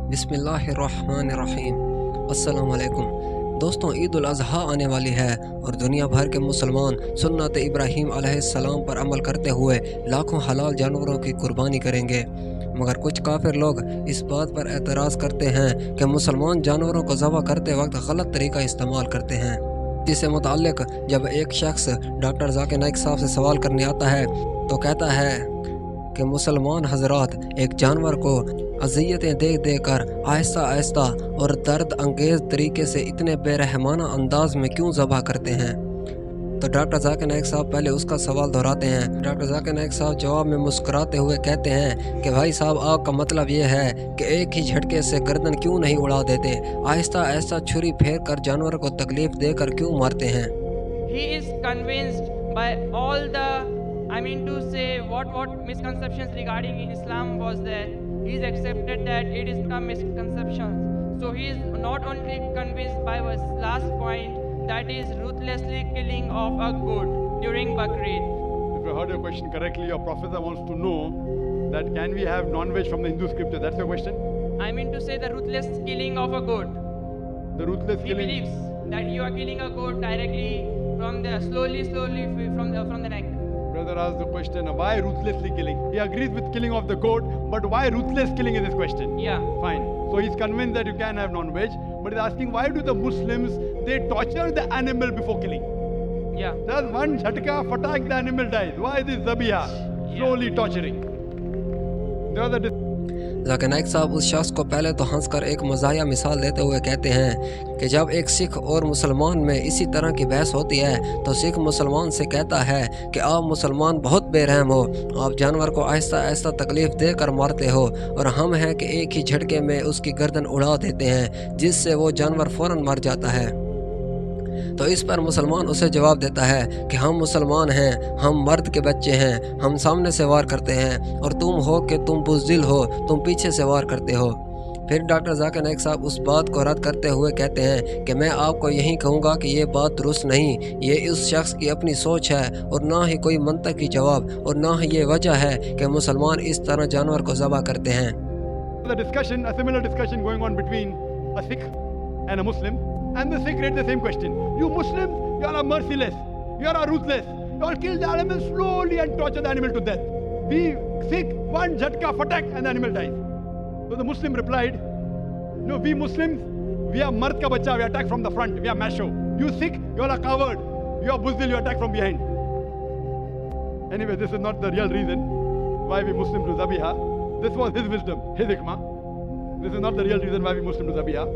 बिस्मिल्लाहिर्रहमानिर्रहीम। अस्सलाम वालेकुम दोस्तों, ईद उल अज़हा आने वाली है और दुनिया भर के मुसलमान सुन्नत इब्राहीम अलैहिस्सलाम पर अमल करते हुए लाखों हलाल जानवरों की कुर्बानी करेंगे। मगर कुछ काफिर लोग इस बात पर एतराज़ करते हैं कि मुसलमान जानवरों को ज़बह करते वक्त गलत तरीका इस्तेमाल करते हैं। जिससे मुताल्लिक़ जब एक शख्स डॉक्टर ज़ाकिर नाइक साहब से सवाल करने आता है तो कहता है कि मुसलमान हजरात एक जानवर को अजियतें दे दे कर आहिस्ता आहिस्ता और दर्द अंगेज़ तरीके से इतने बेरहमाना अंदाज में क्यों ज़बह करते हैं। तो डॉक्टर ज़ाकिर नाइक साहब पहले उसका सवाल दोहराते हैं। डॉक्टर ज़ाकिर नाइक साहब जवाब में मुस्कुराते हुए कहते हैं कि भाई साहब, आपका मतलब ये है कि एक ही झटके से गर्दन क्यों नहीं उड़ा देते, आहिस्ता आहिस्ता छुरी फेर कर जानवर को तकलीफ देकर क्यों मारते हैं। He is convinced by all the what misconceptions regarding Islam was there. He is accepted that it is a misconception. So he is not only convinced by his last point, that is ruthlessly killing of a goat during Bakrid. If I heard your question correctly, your professor wants to know that can we have non-veg from the Hindu scripture? That's your question? I mean to say the ruthless killing of a goat. The ruthless killing. He believes that you are killing a goat directly from the slowly from the neck. Brother asked the question, why ruthlessly killing? He agrees with killing of the goat, but why ruthless killing is his question? Yeah. Fine. So he's convinced that you can have non-veg, but he's asking why do the Muslims, they torture the animal before killing? Yeah. Just one jhatka, fatak, the animal dies. Why this zabiha? Slowly torturing. The other Zakir Naik साहब उस शख्स को पहले तो हंसकर एक मज़ाहिया मिसाल देते हुए कहते हैं कि जब एक सिख और मुसलमान में इसी तरह की बहस होती है तो सिख मुसलमान से कहता है कि आप मुसलमान बहुत बेरहम हो, आप जानवर को आहिस्ता आहिस्ता तकलीफ़ देकर मारते हो, और हम हैं कि एक ही झटके में उसकी गर्दन उड़ा देते हैं जिससे वो जानवर फ़ौरन मर जाता है। तो इस पर मुसलमान उसे जवाब देता है कि हम मुसलमान हैं, हम मर्द के बच्चे हैं, हम सामने से वार करते हैं, और तुम हो कि तुम बुज़दिल हो, तुम पीछे से वार करते हो। फिर डॉक्टर ज़ाकिर नाइक साहब उस बात को रद्द करते हुए कहते हैं कि मैं आपको यही कहूँगा कि ये बात दुरुस्त नहीं, ये उस शख्स की अपनी सोच है और ना ही कोई मंतकी जवाब और ना ही ये वजह है कि मुसलमान इस तरह जानवर को ज़बह करते हैं। a similar discussion going on between a Sikh and a Muslim. And the Sikh raised the same question. You Muslims, you all are merciless. You all are ruthless. You all kill the animal slowly and torture the animal to death. We Sikh, one jhatka, fatak, and the animal dies. So the Muslim replied, no, we Muslims, we are mard ka bacha, we attack from the front, we are masho. You Sikh, you all are coward. You are buzdil, you attack from behind. Anyway, this is not the real reason why we Muslims do zabiha. This was his wisdom, his hikmah. This is not the real reason why we Muslims do zabiha.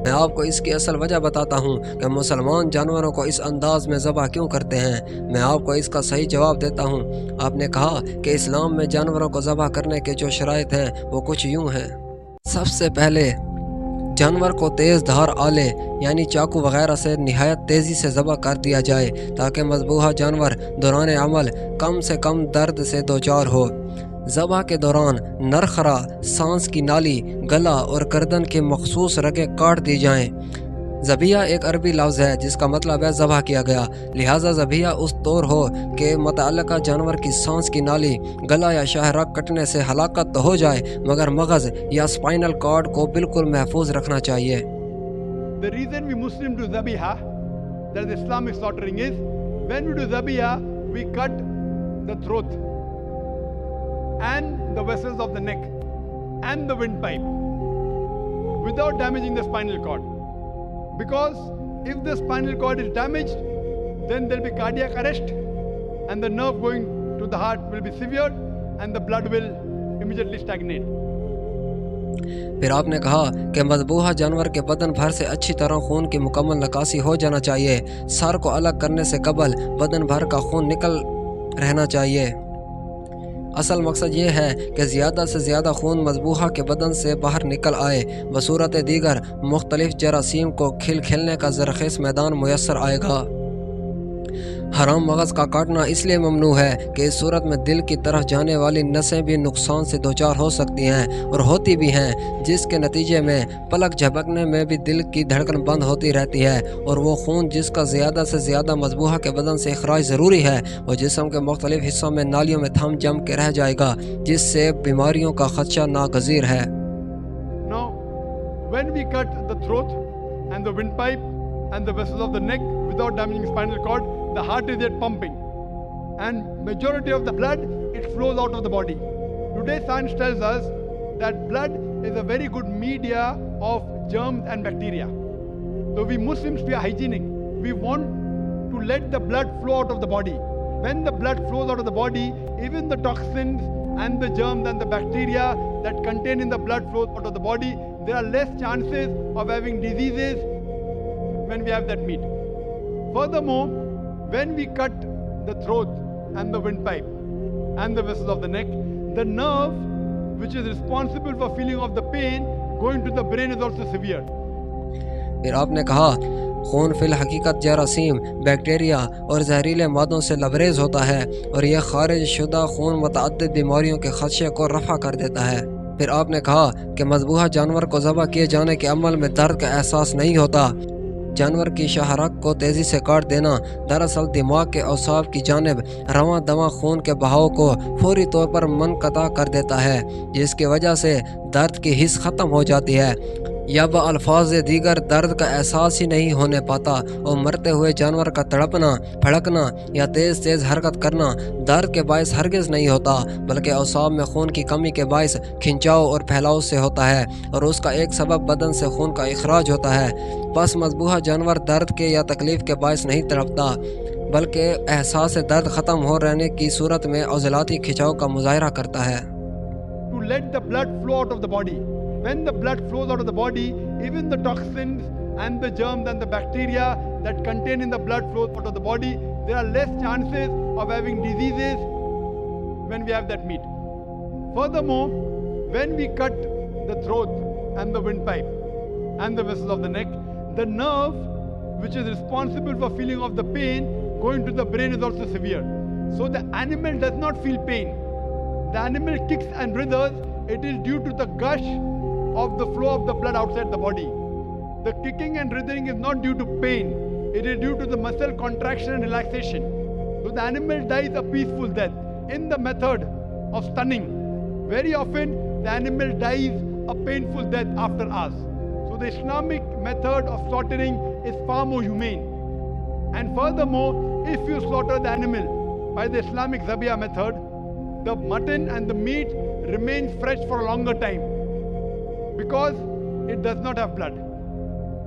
मैं आपको इसकी असल वजह बताता हूँ कि मुसलमान जानवरों को इस अंदाज में ज़बह क्यों करते हैं। मैं आपको इसका सही जवाब देता हूँ। आपने कहा कि इस्लाम में जानवरों को ज़बह करने के जो शराइत हैं वो कुछ यूँ हैं। सबसे पहले जानवर को तेज़ धार आले यानी चाकू वगैरह से निहायत तेज़ी से ज़बह कर दिया जाए ताकि मज़बूहा जानवर दौरान अमल कम से कम दर्द से दोचार हो। ज़बह के दौरान नरखरा, सांस की नाली, गला और गर्दन के मखसूस रगें काट दी जाएं। ज़बिया एक अरबी लफ्ज़ है जिसका मतलब है ज़बह किया गया, लिहाजा ज़बिया उस तौर हो कि मुतअल्लिक़ा जानवर की सांस की नाली, गला या शाहराग कटने से हलाकत तो हो जाए मगर मगज़ या स्पाइनल कॉर्ड को बिल्कुल महफूज रखना चाहिए। The reason we Muslims do zabiha, that is Islamic slaughtering, is when we do zabiha, we cut the throat and the vessels of the neck and the windpipe without damaging the spinal cord. Because if the spinal cord is damaged, then there will be cardiac arrest and the nerve going to the heart will be severed and the blood will immediately stagnate. फिर आपने कहा कि मज़बूहा जानवर के बदन भर से अच्छी तरह खून की मुकम्मल निकासी हो जाना चाहिए। सर को अलग करने से कबल बदन भर का खून निकल रहना चाहिए। असल मकसद ये है कि ज़्यादा से ज़्यादा खून मज़बूहा के बदन से बाहर निकल आए, बसूरत दीगर मुख्तलिफ जरासीम को खिलने का ज़रख़ेज़ मैदान मुयस्सर आएगा। हराम मगज़ का काटना इसलिए ममनू है कि इस सूरत में दिल की तरफ जाने वाली नसें भी नुकसान से दोचार हो सकती हैं और होती भी हैं, जिसके नतीजे में पलक झपकने में भी दिल की धड़कन बंद होती रहती है और वो खून जिसका ज़्यादा से ज़्यादा मज़बूहा के बदन से इखराज ज़रूरी है वो जिस्म के मुख्तलिफ हिस्सों में नालियों में थम जम के रह जाएगा, जिससे बीमारियों का ख़दशा नागज़ीर है। Now when we cut the throat and the windpipe and the vessels of the neck without damaging spinal cord, the heart is yet pumping. And majority of the blood, it flows out of the body. Today science tells us that blood is a very good media of germs and bacteria. So we Muslims, we are hygienic. We want to let the blood flow out of the body. When the blood flows out of the body, even the toxins and the germs and the bacteria that contain in the blood flows out of the body, there are less chances of having diseases when we have that meat. Furthermore, when we cut the throat and the windpipe and the vessels of the neck, the nerve which is responsible for feeling of the pain going to the brain is also severe. फिर आपने कहा खून fill हकीकत जरासीम, bacteria और जहरीले मादों से लबरेज होता है और यह खारिज शुदा खून मुतअद्दिद बीमारियों के खदशे को रफ़ा कर देता है। फिर आपने कहा कि मज़बूहा जानवर को ज़बह किए जाने के अमल में दर्द का एहसास नहीं होता। जानवर की शाहरक को तेज़ी से काट देना दरअसल दिमाग के औसाफ की जानिब रवां दवा खून के बहाव को फौरी तौर पर मुनक़ता कर देता है, जिसकी वजह से दर्द की हिस्स ख़त्म हो जाती है या बअल्फाज़ दीगर दर्द का एहसास ही नहीं होने पाता और मरते हुए जानवर का तड़पना, फड़कना या तेज़ तेज़ हरकत करना दर्द के बायस हरगिज़ नहीं होता, बल्कि औसाफ में खून की कमी के बायस खिंचाव और फैलाव से होता है और उसका एक सबब बदन से खून का इखराज होता है। बस मज़बूहा जानवर दर्द के या तकलीफ़ के बायस नहीं तड़पता, बल्कि एहसास दर्द ख़त्म हो रहने की सूरत में औज़लाती खिंचाव का मुज़ाहरा करता है। To let the blood flow out of the body. When the blood flows out of the body, even the toxins and the germs and the bacteria that contain in the blood flows out of the body, there are less chances of having diseases when we have that meat. Furthermore, when we cut the throat and the windpipe and the vessels of the neck, the nerve which is responsible for feeling of the pain going to the brain is also severe. So the animal does not feel pain. The animal kicks and writhers. It is due to the gush of the flow of the blood outside the body. The kicking and writhing is not due to pain. It is due to the muscle contraction and relaxation. So the animal dies a peaceful death. In the method of stunning, very often the animal dies a painful death after us. So the Islamic method of slaughtering is far more humane. And furthermore, if you slaughter the animal by the Islamic Zabiyah method, the mutton and the meat remains fresh for a longer time because it does not have blood.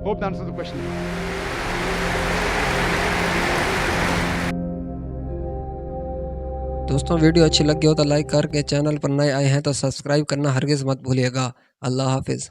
Hope that answers the question. दोस्तों video अच्छी लगी हो तो like करके, channel पर नए आए हैं तो सब्सक्राइब करना हरगिज़ मत भूलिएगा। अल्लाह हाफिज़।